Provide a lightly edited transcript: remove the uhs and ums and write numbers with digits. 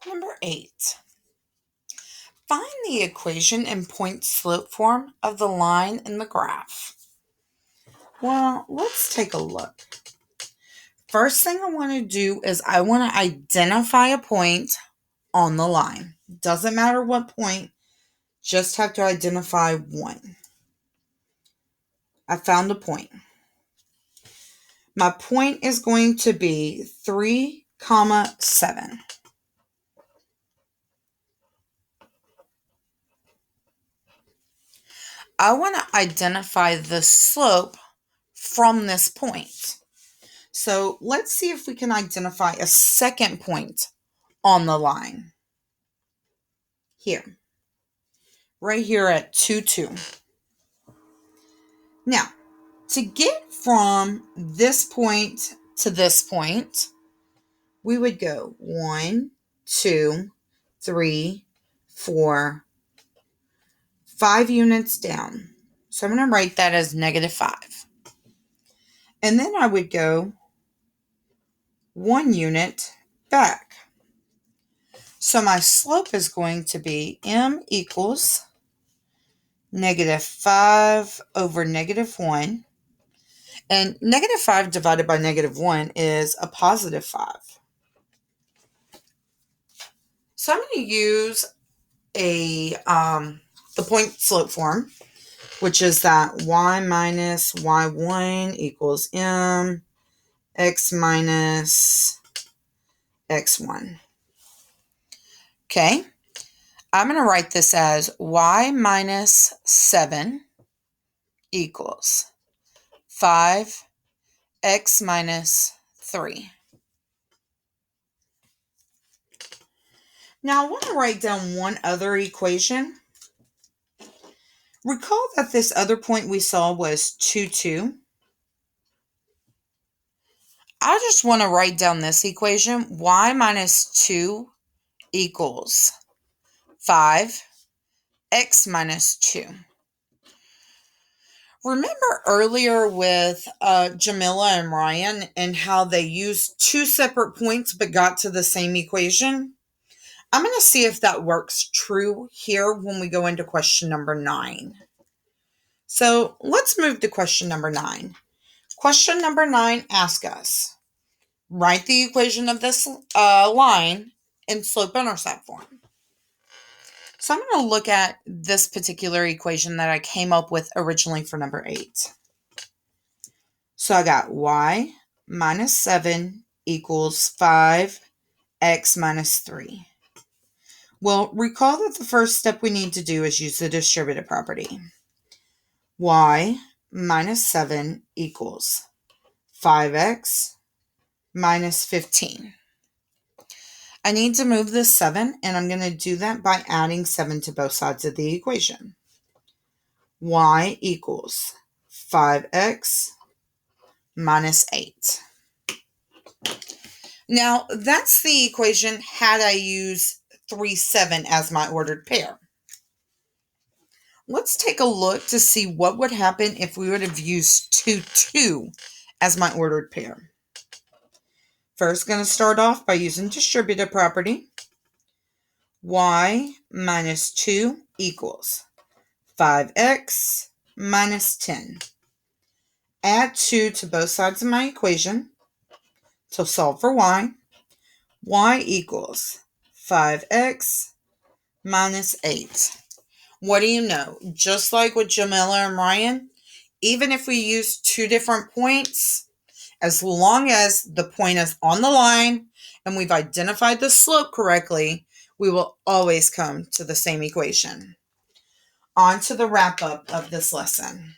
Number 8. Find the equation in point-slope form of the line in the graph. Well, let's take a look. First thing I want to do is I want to identify a point on the line. Doesn't matter what point, just have to identify one. I found a point. My point is going to be 3, 7. I want to identify the slope from this point. So let's see if we can identify a second point on the line. Here. Right here at 2, 2. Now, to get from this point to this point, we would go 1, 2, 3, 4, 5 units down. So I'm going to write that as -5. And then I would go 1 unit back. So my slope is going to be m equals -5 over -1. And -5 divided by -1 is a +5. So I'm going to use the point slope form, which is that y minus y1 equals m x minus x1. Okay, I'm going to write this as y minus 7 equals 5 x minus 3. Now I want to write down one other equation. Recall that this other point we saw was 2, 2. I just want to write down this equation. Y minus 2 equals 5 x minus 2. Remember earlier with Jamila and Ryan and how they used two separate points but got to the same equation? I'm going to see if that works true here when we go into question number 9. So let's move to question number 9. Question number 9 asks us, write the equation of this line in slope-intercept form. So I'm going to look at this particular equation that I came up with originally for number 8. So I got y minus 7 equals 5 x minus 3. Well, recall that the first step we need to do is use the distributive property. Y minus 7 equals 5x minus 15. I need to move this 7, and I'm going to do that by adding 7 to both sides of the equation. Y equals 5x minus 8. Now, that's the equation had I used 3, 7 as my ordered pair. Let's take a look to see what would happen if we would have used 2, 2 as my ordered pair. First, going to start off by using distributive property. Y minus 2 equals 5x minus 10. Add 2 to both sides of my equation. So solve for y. Y equals 5x minus 8. What do you know? Just like with Jamila and Ryan, even if we use two different points, as long as the point is on the line and we've identified the slope correctly, we will always come to the same equation. On to the wrap up of this lesson.